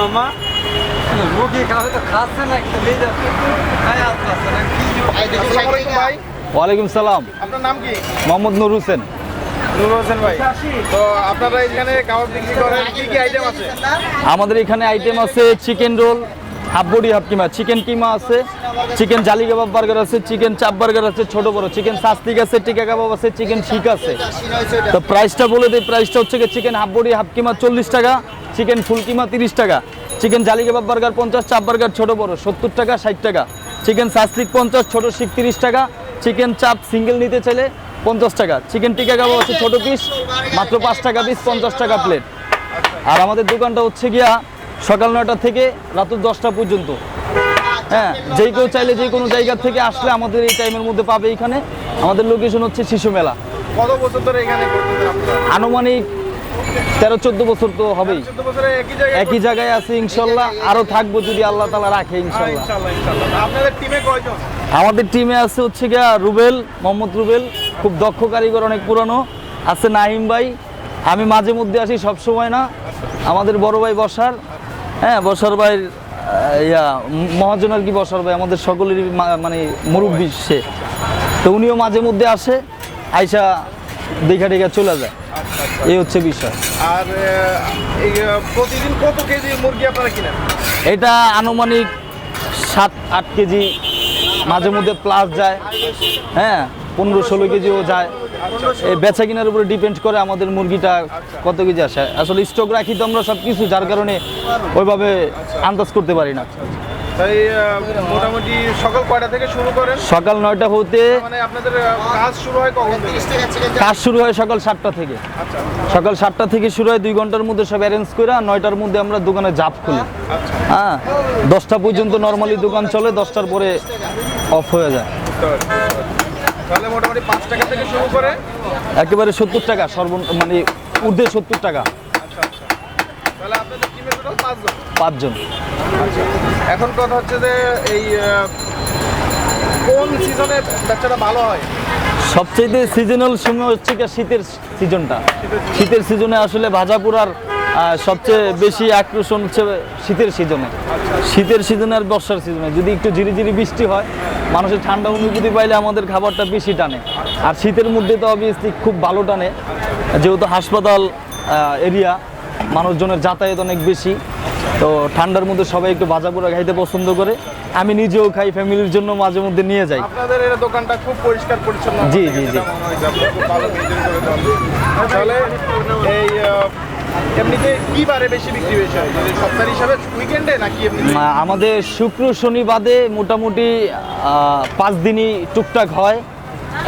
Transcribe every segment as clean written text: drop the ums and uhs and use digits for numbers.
মামা মুরগি খাওয়া তো খাচ্ছে না আসসালামু আলাইকুম ভাই। ওয়ালাইকুম সালাম। আপনার নাম কি? মোহাম্মদ নুর হোসেন। নুর হোসেন ভাই। তো আপনারা এখানে কাবাব বিক্রি করেন, কি কি আইটেম আছে? আমাদের এখানে আইটেম আছে chicken roll, half body half keema, chicken keema আছে, চিকেন জালি কাবাব বার্গার আছে, চিকেন চাপ বার্গার আছে ছোট বড়, চিকেন সাস্তিক আছে, টিকা কাবাব আছে, চিকেন শিক আছে। তো প্রাইসটা বলে দিই, প্রাইসটা হচ্ছে চিকেন হাফ বডি হাফ কিমা 40 টাকা, চিকেন ফুল কিমা 30 টাকা, চিকেন জালি কাবাব বার্গার 50, চাপ বার্গার ছোট বড় 70 টাকা 60 টাকা, চিকেন সাস্তিক 50, ছোট শিক 30 টাকা, চিকেন চাপ সিঙ্গেল নিতে চাইলে 50 টাকা, চিকেন টিকা কাবাব আছে ছোট পিস মাত্র 5 টাকা পিস, 50 টাকা প্লেট। আর আমাদের দোকানটা হচ্ছে গিয়া সকাল 9টা থেকে রাত 10টা পর্যন্ত। হ্যাঁ, যেই কেউ চাইলে যে কোনো জায়গা থেকে আসলে আমাদের এই টাইমের মধ্যে পাবে। এখানে আমাদের লোকেশন হচ্ছে শিশু মেলা। কত বছর ধরে এখানে করতেছেন আপনারা? আনুমানিক 13-14 বছর তো হবেই। 14 বছরে একই জায়গায় আছে, ইনশাল্লাহ আরো থাকবো যদি আল্লাহ তাআলা রাখে ইনশাল্লাহ। ইনশাআল্লাহ। আপনাদের টিমে কয়জন? আমাদের টিমে আছে হচ্ছে গিয়া রুবেল, মোহাম্মদ রুবেল, খুব দক্ষ কারিগর, অনেক পুরানো আছে। নাহিম ভাই, আমি মাঝে মধ্যে আসি, সব সময় না। আমাদের বড় ভাই বসার, হ্যাঁ বসার ভাই মহাজন আর কি, বসার ভাই আমাদের সকলেরই মানে মুরব্বি সে, তো উনিও মাঝে মধ্যে আসে, আইসা দেখা টেখা চলে যায়। এই হচ্ছে বিষয়। আর এই প্রতিদিন কত কেজি মুরগি আপনারা কিনেন? এটা আনুমানিক 7-8 কেজি, মাঝে মধ্যে প্লাস যায়, হ্যাঁ 15-16 কেজিও যায়। এই বেচা কেনার উপরে ডিপেন্ড করে আমাদের মুরগিটা কত কেজি আসে। আসলে স্টক রাখি তো আমরা সব কিছু, যার কারণে ওইভাবে আন্দাজ করতে পারি না। তাই মোটামুটি সকাল কয়টা থেকে শুরু করেন? সকাল 9টা হতে মানে আপনাদের কাজ শুরু হয় কখন থেকে? কাজ শুরু হয় সকাল 7টা থেকে। আচ্ছা সকাল 7টা থেকে শুরু হয়, 2 ঘন্টার মধ্যে সব অ্যারেঞ্জ করে 9টার মধ্যে আমরা দোকানে জাপ খুলি। আচ্ছা। হ্যাঁ, 10টা পর্যন্ত নর্মালি দোকান চলে, 10টার পরে অফ হয়ে যায়। তাহলে মোটামুটি 5 টাকা থেকে শুরু করে একেবারে 70 টাকা মানে ঊর্ধ্বে 70 টাকা। আচ্ছা আচ্ছা। তাহলে আপনাদের টিমে টোটাল 5 জন? 5 জন। এখন কথা হচ্ছে যে এই কোন সিজনে বাচ্চাটা ভালো হয়? সবচেয়ে সিজনাল সময় হচ্ছে কি শীতের সিজনটা। শীতের সিজনে আসলে ভাজা পোড়ার সবচেয়ে বেশি আকর্ষণ হচ্ছে শীতের সিজনে। শীতের সিজনে আর বর্ষার সিজনে যদি একটু ঝিরিঝিরি বৃষ্টি হয়, মানুষের ঠান্ডা অনুভূতি পাইলে আমাদের খাবারটা বেশি টানে। আর শীতের মধ্যে তো অবভিয়াসলি খুব ভালো টানে, যেহেতু হাসপাতাল এরিয়া, মানুষজনের যাতায়াত অনেক বেশি, তো ঠান্ডার মধ্যে সবাই একটু ভাজা পোড়া খাইতে পছন্দ করে। আমি নিজেও খাই, ফ্যামিলির জন্য মাঝে মধ্যে নিয়ে যাই। আপনাদের এই দোকানটা খুব পরিষ্কার পরিচ্ছন্ন। জি, জি, জি। খুব ভালো মেইনটেইন করে দেন। তাহলে এই এমনিতে কি বারে বেশি বিক্রি বেশি হয়? যদি সপ্তাহ হিসাবে উইকেন্ডে নাকি এমনি? আমাদের শুক্র শনি বাদে মোটামুটি 5 দিনই টুকটাক হয়।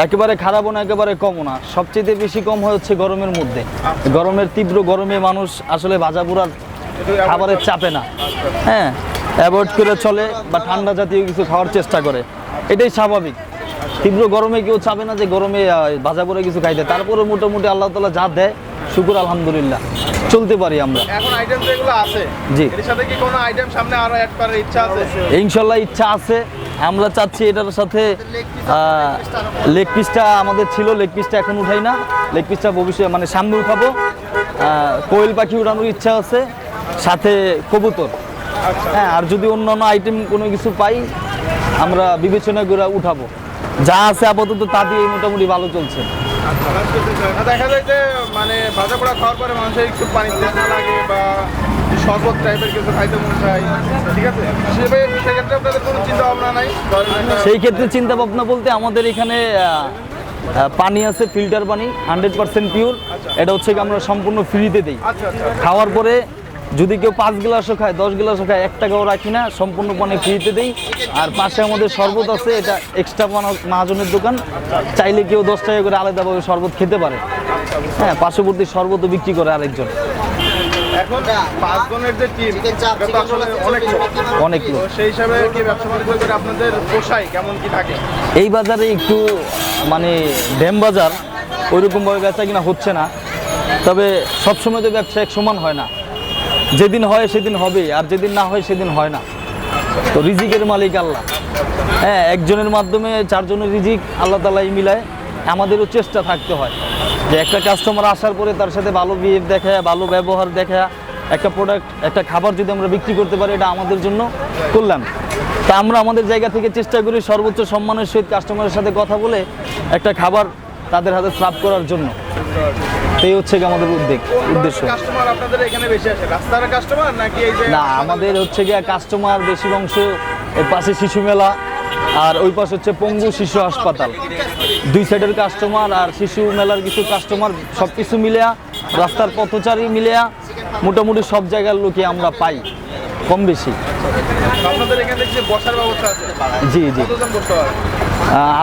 একেবারে খারাপও না, একেবারে কমও না। সবচেয়ে বেশি কম হয় হচ্ছে গরমের মধ্যে। গরমের তীব্র গরমে মানুষ আসলে ভাজা পোড়ার খাবারের চাপে না, হ্যাঁ অ্যাভয়েড করে চলে বা ঠান্ডা জাতীয় কিছু খাওয়ার চেষ্টা করে, এটাই স্বাভাবিক। তীব্র গরমে কেউ চাবে না যে গরমে ভাজা পোড়া কিছু খাইতে। তারপরে মোটামুটি আল্লাহ তাআলা যা দেয় শুকুর আলহামদুলিল্লাহ চলতে পারি আমরা। এখন আইটেম যেগুলো আছে, জি, এর সাথে কি কোনো আইটেম সামনে আরো অ্যাড করার ইচ্ছা আছে? ইনশাল্লাহ ইচ্ছা আছে। আমরা চাচ্ছি এটার সাথে লেগ পিসটা আমাদের ছিল, লেগ পিসটা এখন উঠাই না, লেগ পিসটা ভবিষ্যতে মানে সামনে উঠাবো। কোয়েল পাখি উঠানোর ইচ্ছা আছে, সাথে কবুতর। হ্যাঁ, আর যদি অন্যান্য আইটেম কোনো কিছু পাই আমরা বিবেচনা করে উঠাবো। যা আছে আপাতত তা দিয়ে মোটামুটি ভালো চলছে। দেখা যায় যে মানে ভাজা পোড়া খাওয়ার পরে মানুষের একটু পানি তেষ্টা লাগে বা শরবত টাইপের কিছু খাইতে মন চায়, ঠিক আছে? সেক্ষেত্রে আপনাদের কোনো চিন্তা ভাবনা নাই? সেই ক্ষেত্রে চিন্তা ভাবনা বলতে আমাদের এখানে পানি আছে, ফিল্টার পানি 100% পিওর। এটা হচ্ছে কি আমরা সম্পূর্ণ ফ্রিতে দিই। আচ্ছা আচ্ছা। খাওয়ার পরে যদি কেউ 5 গ্লাসও খায়, 10 গ্লাসও খায়, 1 টাকাও রাখি না, সম্পূর্ণ পানি ফ্রিতে দিই। আর পাশে আমাদের শরবত আছে, এটা এক্সট্রা মহাজনের দোকান, চাইলে কেউ 10 টাকা করে আলাদাভাবে শরবত খেতে পারে। হ্যাঁ, পার্শ্ববর্তী শরবতও বিক্রি করে আরেকজন। এখন 5 জনের যে টিম, এটা তো আসলে অনেক লোক। অনেক লোক। তো সেই হিসাবে কি ব্যবসা বাণিজ্য করে আপনাদের পোষায় কেমন কি থাকে? এই বাজারে একটু মানে ড্যাম বাজার, ওইরকমভাবে বেচা কিনা হচ্ছে না। তবে সবসময় তো ব্যবসা এক সমান হয় না, যেদিন হয় সেদিন হবে, আর যেদিন না হয় সেদিন হয় না। তো রিজিকের মালিক আল্লাহ। হ্যাঁ, একজনের মাধ্যমে 4 জনের রিজিক আল্লাহ তাআলাই মিলায়। আমাদেরও চেষ্টা থাকতে হয় যে একটা কাস্টমার আসার পরে তার সাথে ভালো বিহেভ দেখায়, ভালো ব্যবহার দেখায়, একটা প্রোডাক্ট, একটা খাবার যদি আমরা বিক্রি করতে পারি, এটা আমাদের জন্য কল্যাণ। তা আমরা আমাদের জায়গা থেকে চেষ্টা করি সর্বোচ্চ সম্মানের সহিত কাস্টমারের সাথে কথা বলে একটা খাবার তাদের হাতে সার্ভ করার জন্য। এই হচ্ছে কি আমাদের উদ্দেশ্য। কাস্টমার আপনাদের এখানে বেশি আসে, রাস্তার কাস্টমার নাকি এই যে? না, আমাদের হচ্ছে গিয়ে কাস্টমার বেশি অংশ এর পাশে শিশু মেলা, আর ওই পাশে হচ্ছে পঙ্গু শিশু হাসপাতাল, দুই সাইডের কাস্টমার আর শিশু মেলার কিছু কাস্টমার, সব কিছু মিলিয়া রাস্তার পথচারী মিলিয়া মোটামুটি সব জায়গার লোকই আমরা পাই কম বেশি। আপনাদের এখানে দেখছি বসার ব্যবস্থা আছে? জি জি। কতজন বসতে পারে?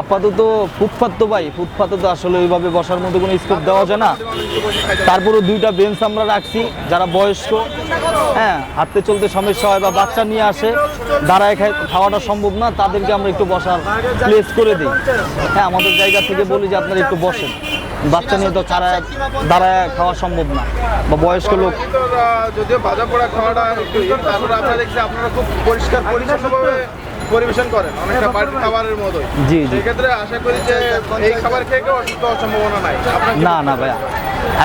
আপাতত ফুটপাত তো ভাই, ফুটপাতে তো আসলে ওইভাবে বসার মতো কোনো স্কোপ দেওয়া যায় না। তারপরে দুইটা বেঞ্চ আমরা রাখছি, যারা বয়স্ক, হ্যাঁ, হাঁটতে চলতে সমস্যা হয় বা বাচ্চা নিয়ে আসে, দাঁড়ায় খাওয়াটা সম্ভব না, তাদেরকে আমরা একটু বসার প্লেস করে দিই। হ্যাঁ, আমাদের জায়গা থেকে বলি যে আপনারা একটু বসেন, বাচ্চা নিয়ে তো দাঁড়ায় খাওয়া সম্ভব না, বা বয়স্ক লোক। তো, যদিও ভাজা পোড়া খাওয়াটা একটু তারপরে আপনারা দেখছি আপনারা খুব পরিষ্কার পরিচ্ছন্নভাবে পরিবেশন করেন, অনেকটা বাড়ির খাবারের মতোই। জি জি। সেক্ষেত্রে আশা করি যে এই খাবার খেয়ে কেউ অসুস্থ হওয়ার সম্ভাবনা নাই। আপনার কি না না ভাইয়া,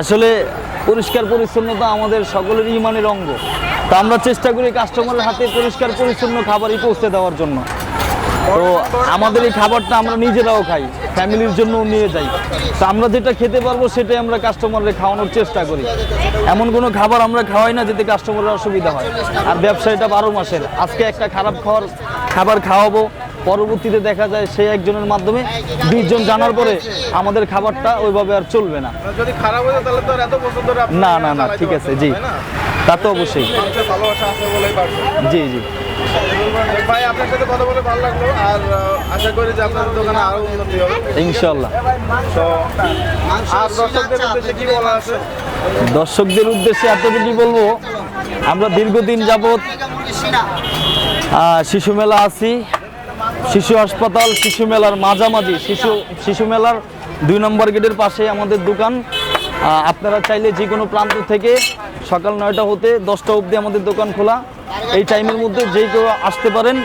আসলে পরিষ্কার পরিচ্ছন্নতা আমাদের সকলের ইমানের অঙ্গ। তা আমরা চেষ্টা করি কাস্টমারের হাতে পরিষ্কার পরিচ্ছন্ন খাবারই পৌঁছে দেওয়ার জন্য। তো আমাদের এই খাবারটা আমরা নিজেরাও খাই, ফ্যামিলির জন্য নিয়ে যাই। তো আমরা যেটা খেতে পারবো সেটাই আমরা কাস্টমারদের খাওয়ানোর চেষ্টা করি। এমন কোনো খাবার আমরা খাওয়াই না যেতে কাস্টমারের অসুবিধা হয়। আর ব্যবসায়টা 12 মাসের, আজকে একটা খারাপ খাবার খাওয়াবো, পরবর্তীতে দেখা যায় সেই একজনের মাধ্যমে 20 জন জানার পরে আমাদের খাবারটা ওইভাবে আর চলবে না। যদি খারাপ হয়ে যায় তাহলে তো আর এত বছর ধরে আপনি না না না, চালাইতে ঠিক আছে, পারছেন জি, না, তাই না? তা তো অবশ্যই। মানুষের ভালোবাসা আছে বলেই পারছেন। জি জি, ভাই, আপনার সাথে কথা বলে ভালো লাগলো, আর আশা করি যে আপনাদের দোকানে আরো উন্নতি হবে ইনশাল্লাহ। তো। আর দর্শকদের উদ্দেশ্যে কি বলা আছে? দর্শকদের উদ্দেশ্যে এতটুকু বলবো, আমরা দীর্ঘদিন যাবৎ শিশু মেলা আছি, শিশু হাসপাতাল, শিশু মেলার মাঝামাঝি, শিশু মেলার 2 নম্বর গেটের পাশে আমাদের দোকান। আপনারা চাইলে যে কোনো প্রান্ত থেকে সকাল 9টা হতে 10টা অবধি আমাদের দোকান খোলা। এই টাইমের মধ্যে যে কেউ আসতে পারেন।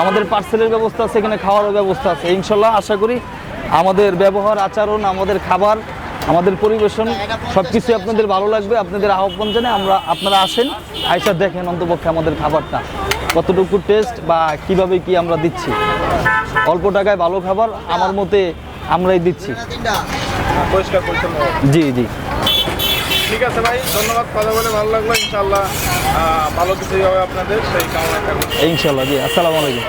আমাদের পার্সেলের ব্যবস্থা আছে, এখানে খাওয়ারও ব্যবস্থা আছে। ইনশাল্লাহ আশা করি আমাদের ব্যবহার, আচরণ, আমাদের খাবার, আমাদের পরিবেশন সব কিছু আপনাদের ভালো লাগবে। আপনাদের আহ্বান জানাই আপনারা আসেন, আইসা দেখেন অন্তপক্ষে আমাদের খাবারটা কতটুকু টেস্ট বা কিভাবে কি আমরা দিচ্ছি। অল্প টাকায় ভালো খাবার আমার মতে আমরাই দিচ্ছি। পরিষ্কার পরিচ্ছন্ন। জি জি, ঠিক আছে ভাই, ধন্যবাদ, কথা বলে ভালো লাগলো। ইনশাল্লাহ ভালো কিছুই হবে আপনাদের, সেই কামনা করি। ইনশাল্লাহ। জি, আসসালামু আলাইকুম।